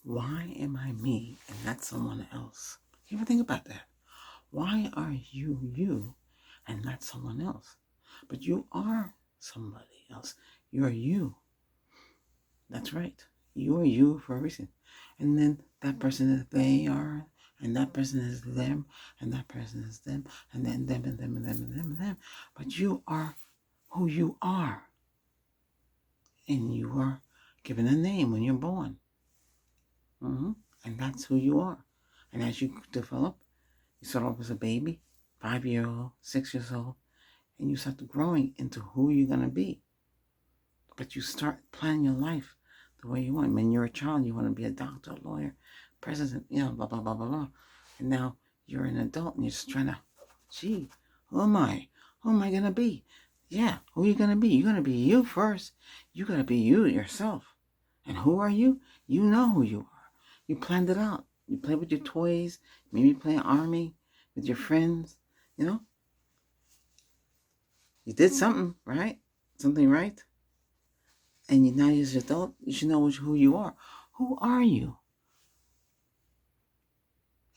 Why am I me and not someone else? You ever think about that? Why are you you and not someone else? But you are somebody else. You are you. That's right. You are you for a reason. And then that person is they are, and that person is them, and that person is them, and then them and them and them and them and them. But you are who you are. And you are given a name when you're born. And that's who you are. And as you develop, you start off as a baby, 5-year old, 6 years old, and you start growing into who you're going to be. But you start planning your life the way you want. When you're a child, you want to be a doctor, a lawyer, president, blah, blah, blah, blah, blah. And now you're an adult and you're just trying to, who am I? Who am I going to be? Yeah, who are you going to be? You're going to be you first. You got to be you yourself. And who are you? You know who you are. You planned it out. You play with your toys, maybe play army with your friends, You did something, right? Something right? And now you're an adult, you should know who you are. Who are you?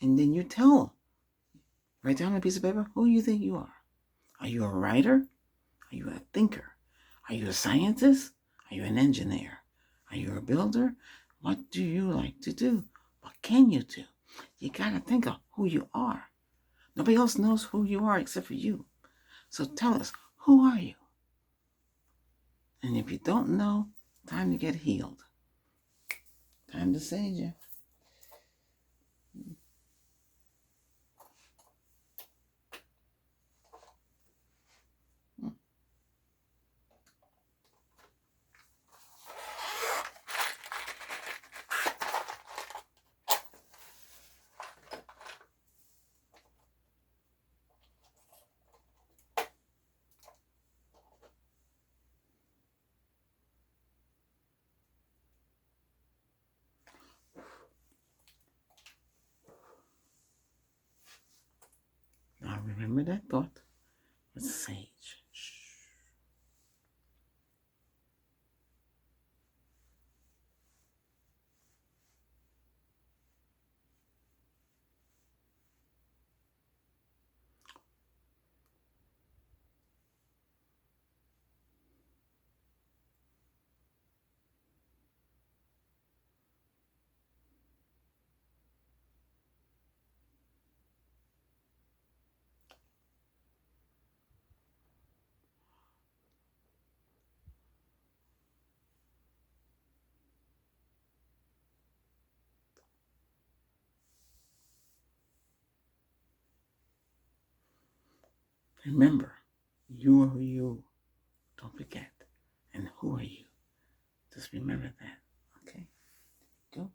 And then you tell. Write down on a piece of paper who you think you are. Are you a writer? Are you a thinker? Are you a scientist? Are you an engineer? Are you a builder? What do you like to do? What can you do? You gotta think of who you are. Nobody else knows who you are except for you. So tell us, who are you? And if you don't know, time to get healed. Time to save you. Now remember that thought. It's sage. Shh. Remember, you are who you. Don't forget. And who are you? Just remember that. Okay? Go.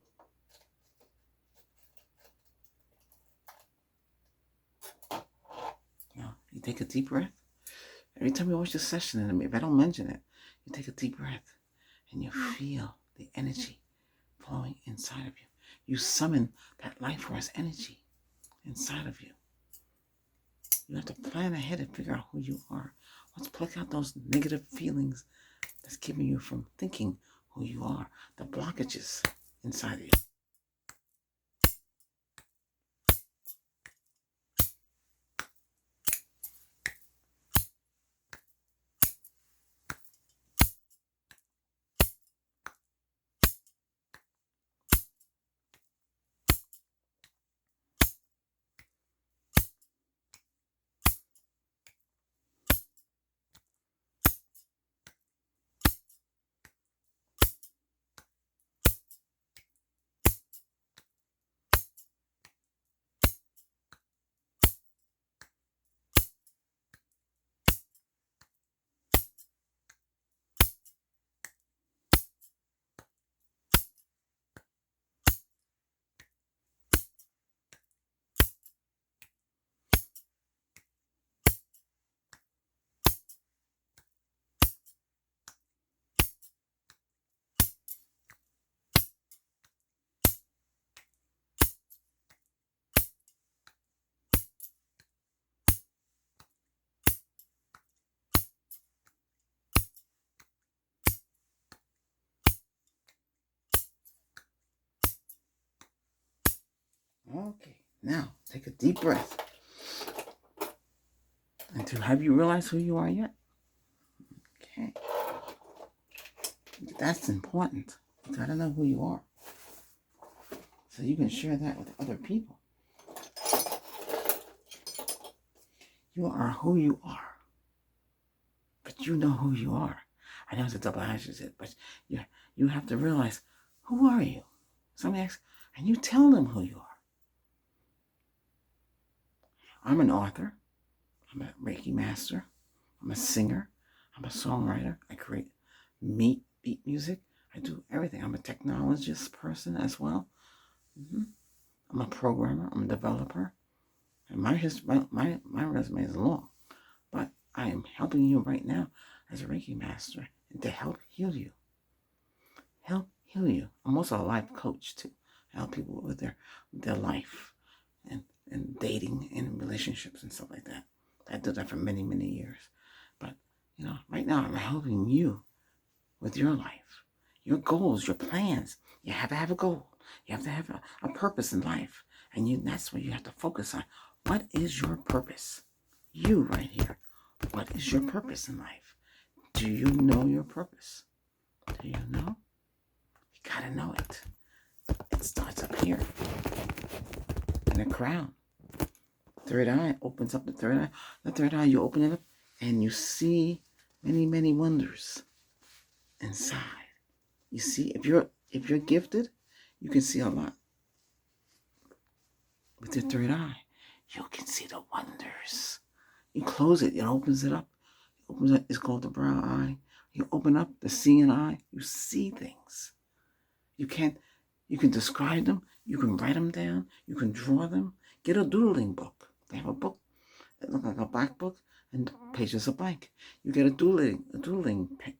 Now, you take a deep breath. Every time you watch this session, and if I don't mention it, you take a deep breath and you feel the energy flowing inside of you. You summon that life force energy inside of you. You have to plan ahead and figure out who you are. Let's pluck out those negative feelings that's keeping you from thinking who you are, the blockages inside of you. Okay, now take a deep breath. And have you realized who you are yet? Okay. That's important. You gotta know who you are, so you can share that with other people. You are who you are, but you know who you are. I know it's a double adjective, but you have to realize, who are you? Somebody asks, and you tell them who you are. I'm an author. I'm a Reiki master. I'm a singer. I'm a songwriter. I create beat music. I do everything. I'm a technologist person as well. I'm a programmer. I'm a developer. And my resume is long, but I am helping you right now as a Reiki master and to help heal you. Help heal you. I'm also a life coach too. I help people with their life and dating and relationships and stuff like that. I did that for many, many years. But, right now I'm helping you with your life, your goals, your plans. You have to have a goal. You have to have a purpose in life. And that's what you have to focus on. What is your purpose? You right here. What is your purpose in life? Do you know your purpose? Do you know? You gotta know it. It starts up here in the crown. Third eye opens up the third eye. The third eye, you open it up and you see many, many wonders inside. You see, if you're gifted, you can see a lot. With your third eye, you can see the wonders. You close it, it opens it up. It opens it, it's called the brown eye. You open up the seeing eye, you see things. You can describe them, you can write them down, you can draw them. Get a doodling book. They have a book that looks like a black book and the pages are blank. You get a doodling pen.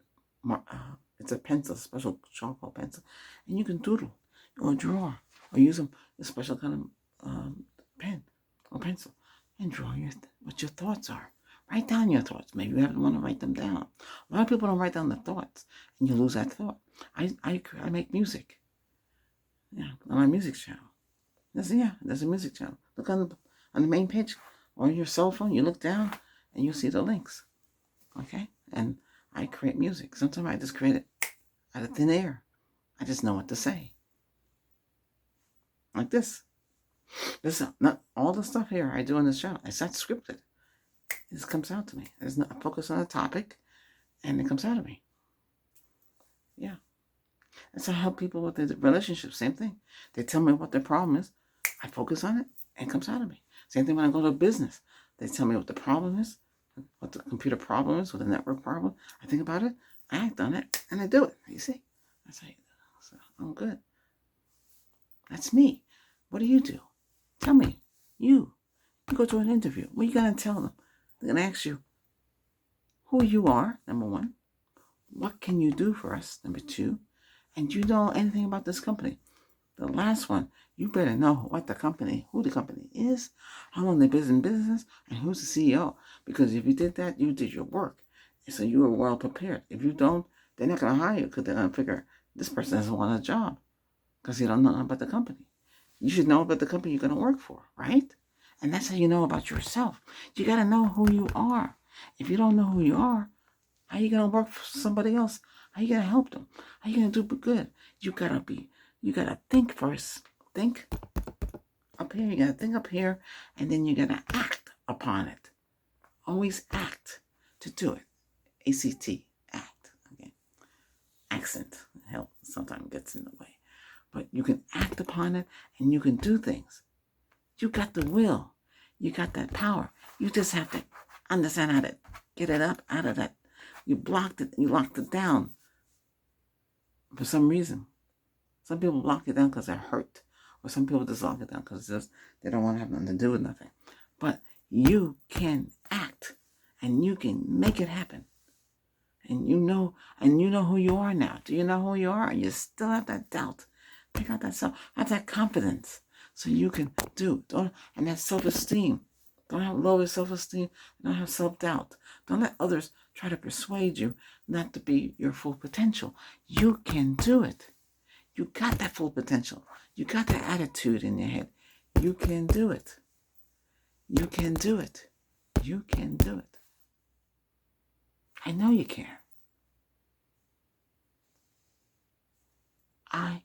It's a pencil, a special charcoal pencil, and you can doodle or draw or use a special kind of pen or pencil and draw what your thoughts are. Write down your thoughts. Maybe you have to want to write them down. A lot of people don't write down their thoughts, and you lose that thought. I make music. Yeah, on my music channel. There's a music channel. Look on the main page or on your cell phone. You look down and you see the links. Okay, and I create music. Sometimes I just create it out of thin air. I just know what to say. Like this. This not all the stuff here I do on this channel. It's not scripted. It just comes out to me. I focus on a topic, and it comes out of me. Yeah. That's how I help people with their relationships. Same thing. They tell me what their problem is. I focus on it, and it comes out of me. Same thing when I go to a business. They tell me what the problem is, what the computer problem is, what the network problem. I think about it, I act on it, and I do it. You see? That's how you do. So I'm good. That's me. What do you do? Tell me. You go to an interview. What are you going to tell them? They're going to ask you who you are, number one. What can you do for us, number two? And do you know anything about this company? The last one, you better know who the company is, how long they've been in business, and who's the CEO. Because if you did that, you did your work. So you were well prepared. If you don't, they're not going to hire you because they're going to figure this person doesn't want a job because you don't know about the company. You should know about the company you're going to work for, right? And that's how you know about yourself. You got to know who you are. If you don't know who you are, how are you going to work for somebody else? How are you going to help them? How are you going to do good? You got to think first. Think up here. You got to think up here, and then you got to act upon it. Always act to do it. A-C-T, act. Okay. Accent help sometimes gets in the way. But you can act upon it, and you can do things. You got the will. You got that power. You just have to understand how to get it up out of that. You blocked it. You locked it down for some reason. Some people lock it down because they're hurt. Or some people just lock it down because they don't want to have nothing to do with nothing. But you can act. And you can make it happen. And you know who you are now. Do you know who you are? And you still have that doubt. Take out that have that confidence. So you can do. And that self-esteem. Don't have low self-esteem. Don't have self-doubt. Don't let others try to persuade you not to be your full potential. You can do it. You got that full potential. You got that attitude in your head. You can do it. You can do it. You can do it. I know you can. I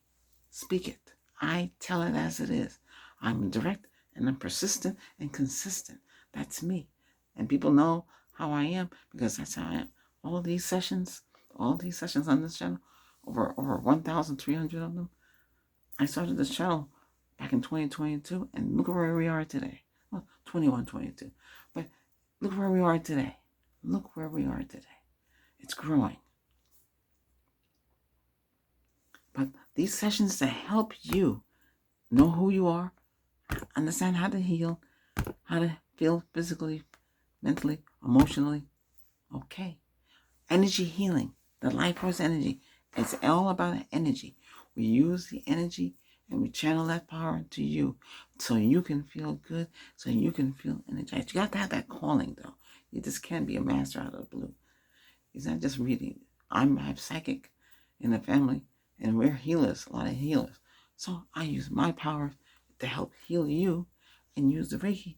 speak it. I tell it as it is. I'm direct and I'm persistent and consistent. That's me. And people know how I am because that's how I am. All these sessions on this channel, over 1,300 of them. I started this channel back in 2022, and look where we are today. Well, 21, 22. But look where we are today. Look where we are today. It's growing. But these sessions to help you know who you are, understand how to heal, how to feel physically, mentally, emotionally. Okay. Energy healing, the life force energy. It's all about energy. We use the energy and we channel that power into you so you can feel good, so you can feel energized. You got to have that calling, though. You just can't be a master out of the blue. It's not just reading. I have psychic in the family, and we're healers, a lot of healers. So I use my power to help heal you and use the Reiki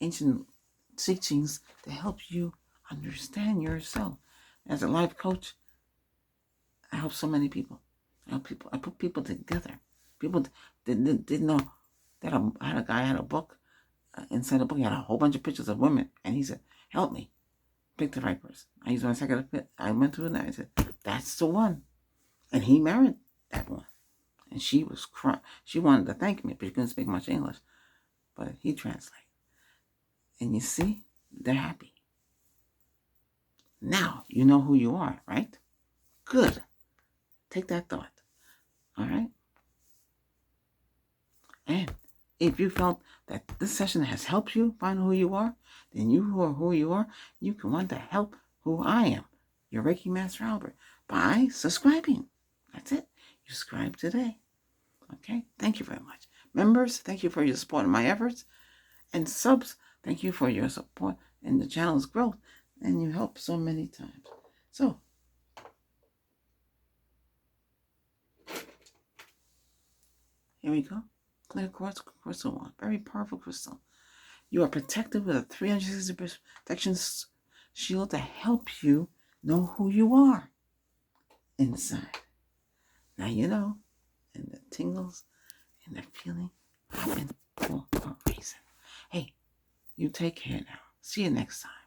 ancient teachings to help you understand yourself. As a life coach, I help so many people. I put people together. People didn't know that I had a guy had a book. Inside the book, he had a whole bunch of pictures of women, and he said, "Help me pick the right person." I used my second. I went through it, and I said, "That's the one," and he married that one. And she was crying. She wanted to thank me, but she couldn't speak much English. But he translated. And you see, they're happy. Now you know who you are, right? Good. Take that thought. All right? And if you felt that this session has helped you find who you are, then you who are who you are, you can want to help who I am, your Reiki Master Albert, by subscribing. That's it. You subscribe today. Okay? Thank you very much. Members, thank you for your support in my efforts. And subs, thank you for your support in the channel's growth. And you help so many times. So, here we go. Clear quartz crystal one. Very powerful crystal. You are protected with a 360 protection shield to help you know who you are inside. Now you know, and the tingles and the feeling happen for a reason. Hey, you take care now. See you next time.